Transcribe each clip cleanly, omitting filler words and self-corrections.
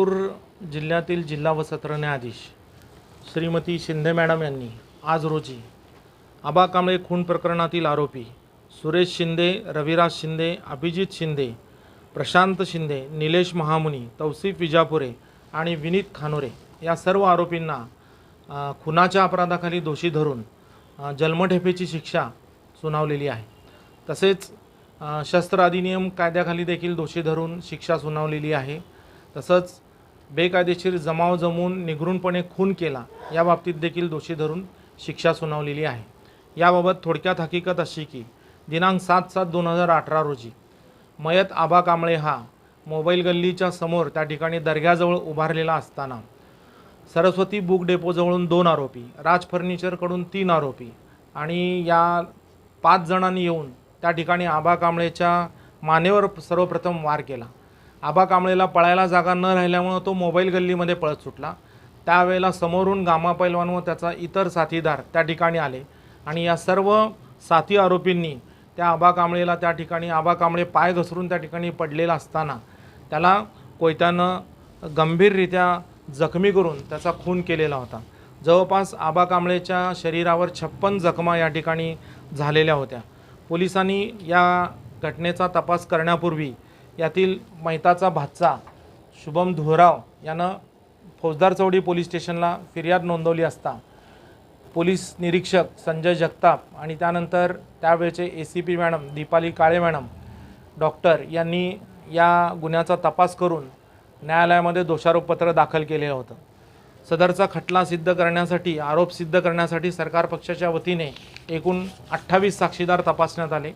सोलापूर जिल्ह्यातील जिल्हा व सत्र न्यायाधीश श्रीमती शिंदे मॅडम यांनी आज रोजी आबा कांबळे खून प्रकरणातील आरोपी सुरेश शिंदे, रविराज शिंदे, अभिजित शिंदे, प्रशांत शिंदे, निलेश महामुनी, तौसिफ विजापुरे आणि विनीत खानोरे या सर्व आरोपींना खुनाच्या अपराधाखाली दोषी धरून जन्मठेपेची शिक्षा सुनावलेली आहे। तसेच शस्त्र अधिनियम कायद्याखाली देखील दोषी धरून शिक्षा सुनावलेली आहे। तसंच बेकायदेशीर जमाव जमवून निगरूनपणे खून केला या बाबतीत देखील दोषी धरून शिक्षा सुनावलेली आहे। याबाबत थोडक्यात हकीकत अशी की दिनांक 7/7/2018 रोजी मयत आबा कांबळे हा मोबाईल गल्लीच्या समोर त्या ठिकाणी दर्ग्याजवळ उभारलेला असताना सरस्वती बुक डेपोजवळून 2 आरोपी, राज फर्निचरकडून 3 आरोपी आणि या 5 जणांनी येऊन त्या ठिकाणी आबा कांबळेच्या मानेवर सर्वप्रथम वार केला। आबा कांबळेला पळायला जागा न राहिल्यामुळे तो मोबाईल गल्लीमध्ये पळत सुटला। त्यावेळेला समोरून गामा पैलवान व त्याचा इतर साथीदार त्या ठिकाणी आले आणि या सर्व साथी आरोपींनी त्या आबा कांबळेला त्या ठिकाणी आबा कांबळे पाय घसरून त्या ठिकाणी पडलेला असताना त्याला कोयत्यानं गंभीररित्या जखमी करून त्याचा खून केलेला होता। जवळपास आबा कांबळेच्या शरीरावर 56 जखमा या ठिकाणी झालेल्या होत्या। पोलिसांनी या घटनेचा तपास करण्यापूर्वी यातील मैताचा भाचा शुभम धुराव यानं फौजदार चौडी पोलीस स्टेशनला फिर्याद नोंदवली असता पोलीस निरीक्षक संजय जगताप आणि त्यानंतर त्यावेळचे ACP मॅडम दीपाली काळे मॅडम डॉक्टर यांनी या गुन्ह्याचा तपास करून न्यायालयामध्ये दोषारोपपत्र दाखल केलेलं होतं। सदरचा खटला सिद्ध करण्यासाठी आरोप सिद्ध करण्यासाठी सरकार पक्षाच्या वतीने एकूण 28 साक्षीदार तपासण्यात आले।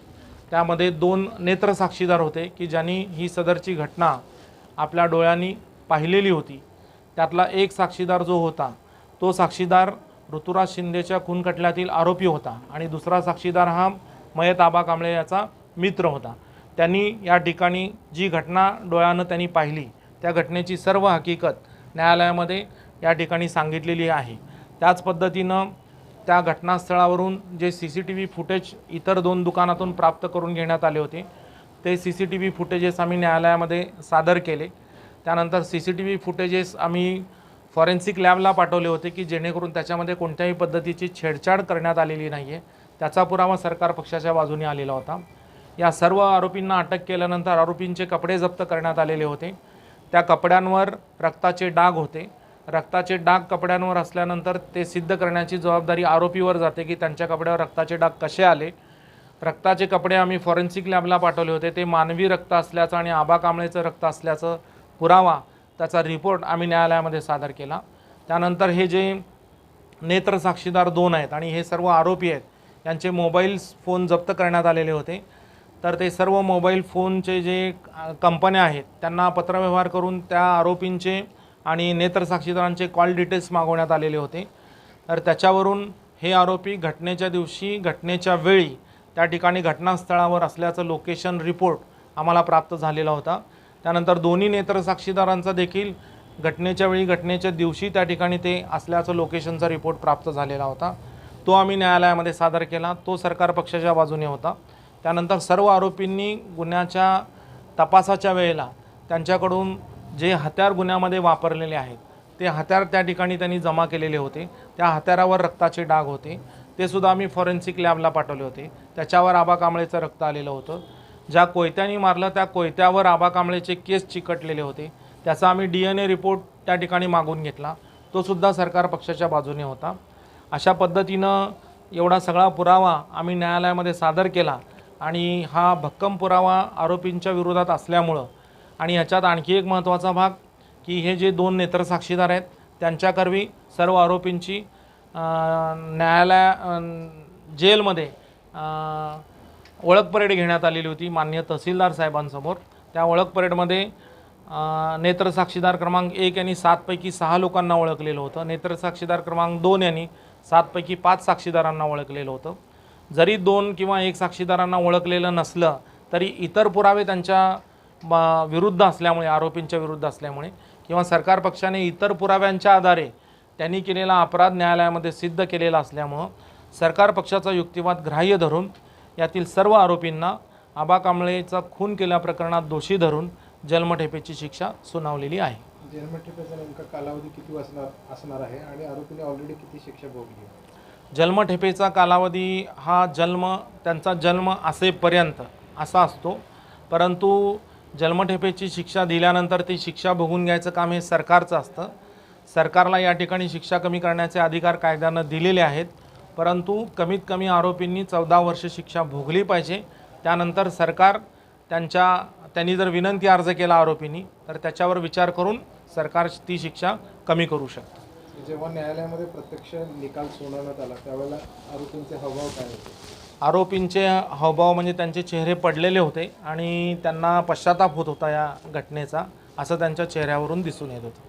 त्यामध्ये 2 नेत्र साक्षीदार होते की ज्यांनी ही सदरची घटना आपल्या डोळ्यांनी पाहिलेली होती। त्यातला एक साक्षीदार जो होता तो साक्षीदार ऋतुराज शिंदेच्या खून खटल्यातील आरोपी होता आणि दुसरा साक्षीदार हा मयत आबा कांबळे याचा मित्र होता। त्यांनी या ठिकाणी जी घटना डोळ्यानं त्यांनी पाहिली त्या घटनेची सर्व हकीकत न्यायालयामध्ये या ठिकाणी सांगितलेली आहे। त्याच पद्धतीनं त्या घटनास्थळावरून जे CCTV फुटेज इतर 2 दुकानातून प्राप्त करून घेण्यात आले होते ते CCTV फुटेजेस आम्ही न्यायालयामध्ये सादर केले। त्यानंतर CCTV फुटेजेस आम्ही फॉरेन्सिक लॅबला पाठवले होते की जेणेकरून त्याच्यामध्ये कोणत्याही पद्धतीची छेडछाड करण्यात आलेली नाही आहे। त्याचा पुरावा सरकार पक्षाच्या बाजूने आलेला होता। या सर्व आरोपींना अटक केल्यानंतर आरोपींचे कपडे जप्त करण्यात आलेले होते। त्या कपड्यांवर रक्ताचे डाग होते। रक्ताचे डाग कपड्यांवर असल्यानंतर ते सिद्ध करण्याची जबाबदारी आरोपीवर जाते की त्यांच्या कपड्यावर रक्ताचे डाग कसे आले। रक्ताचे कपडे आम्ही फॉरेन्सिक लॅबला पाठवले होते। ते मानवी रक्त असल्याचं आणि आबा कांबळेचं रक्त असल्याचं पुरावा त्याचा रिपोर्ट आम्ही न्यायालयामध्ये सादर केला। त्यानंतर हे जे नेत्र साक्षीदार 2 आहेत आणि हे सर्व आरोपी आहेत यांचे मोबाईल फोन जप्त करण्यात आलेले होते। तर ते सर्व मोबाईल फोनचे जे कंपन्या आहेत त्यांना पत्रव्यवहार करून त्या आरोपींचे आणि नेत्र साक्षीदारांचे कॉल डिटेल्स मागवण्यात आलेले होते। तर त्याच्यावरून हे आरोपी घटनेच्या दिवशी घटनेच्या वेळी त्या ठिकाणी घटनास्थळावर असल्याचं लोकेशन रिपोर्ट आम्हाला प्राप्त झालेला होता। त्यानंतर दोन्ही नेत्र साक्षीदारांचा देखील घटनेच्या वेळी घटनेच्या दिवशी त्या ठिकाणी ते असल्याचं लोकेशनचा रिपोर्ट प्राप्त झालेला होता। तो आम्ही न्यायालयामध्ये सादर केला। तो सरकार पक्षाच्या बाजूने होता। त्यानंतर सर्व आरोपींनी गुन्ह्याच्या तपासाच्या वेळेला त्यांच्याकडून जे हत्यार गुन्ह्यामध्ये वापरलेले आहेत ते हत्यार त्या ठिकाणी त्यांनी जमा केलेले होते। त्या हत्यारावर रक्ताचे डाग होते। ते सुद्धा आम्ही फॉरेन्सिक लॅबला पाठवले होते। त्याच्यावर आबा कांबळेचं रक्त आलेलं होतं। ज्या कोयत्याने मारलं त्या कोयत्यावर आबा कांबळेचे केस चिकटलेले होते। त्याचा आम्ही DNA रिपोर्ट त्या ठिकाणी मागून घेतला। तो सुद्धा सरकार पक्षाच्या बाजूने होता। अशा पद्धतीनं एवढा सगळा पुरावा आम्ही न्यायालयामध्ये सादर केला आणि हा भक्कम पुरावा आरोपींच्या विरोधात असल्यामुळं आणि ह्याच्यात आणखी एक महत्त्वाचा भाग की हे जे 2 नेत्र साक्षीदार आहेत त्यांच्याकरवी सर्व आरोपींची जेलमध्ये ओळख परेड घेण्यात आलेली होती माननीय तहसीलदार साहेबांसमोर। त्या ओळख परेडमध्ये नेत्र साक्षीदार क्रमांक 1 यांनी 7 पैकी 6 लोकांना ओळखलेलं होतं। नेत्र साक्षीदार क्रमांक 2 यांनी 7 पैकी 5 साक्षीदारांना ओळखलेलं होतं। जरी 2 किंवा 1 साक्षीदारांना ओळखलेलं नसलं तरी इतर पुरावे त्यांच्या विरुद्ध असल्यामुळे आरोपींच्या विरुद्ध असल्यामुळे किंवा सरकार पक्षाने इतर पुराव्यांच्या आधारे त्यांनी केलेला अपराध न्यायालयामध्ये सिद्ध केलेला असल्यामुळे सरकार पक्षाचा युक्तिवाद ग्राह्य धरून यातील सर्व आरोपींना आबा कांबळेचा खून केल्या प्रकरणात दोषी धरून जन्मठेपेची शिक्षा सुनावलेली आहे। जन्मठेपेचा नेमका कालावधी किती असणार आहे आणि आरोपीने ऑलरेडी किती शिक्षा भोगली आहे? जन्मठेपेचा कालावधी हा त्यांचा जन्म असेपर्यंत असा असतो, परंतु जन्मठेपेची शिक्षा दिल्यानंतर ती शिक्षा भोगून घ्यायचं काम हे सरकारचं असतं. सरकारला या ठिकाणी शिक्षा कमी करण्याचे अधिकार कायद्यानं दिलेले आहेत, परंतु कमीत कमी आरोपींनी 14 वर्ष शिक्षा भोगली पाहिजे. त्यानंतर सरकार त्यांनी जर विनंती अर्ज केला आरोपींनी तर त्याच्यावर विचार करून सरकार ती शिक्षा कमी करू शकतं. जेव्हा न्यायालयामध्ये प्रत्यक्ष निकाल सुनावण्यात आला त्यावेळेला आरोपींचे हावभाव काय होते? आरोपींचे हावभाव म्हणजे त्यांचे चेहरे पडलेले होते आणि त्यांना पश्चाताप होत होता या घटनेचा, असं त्यांच्या चेहऱ्यावरून दिसून येत होतं.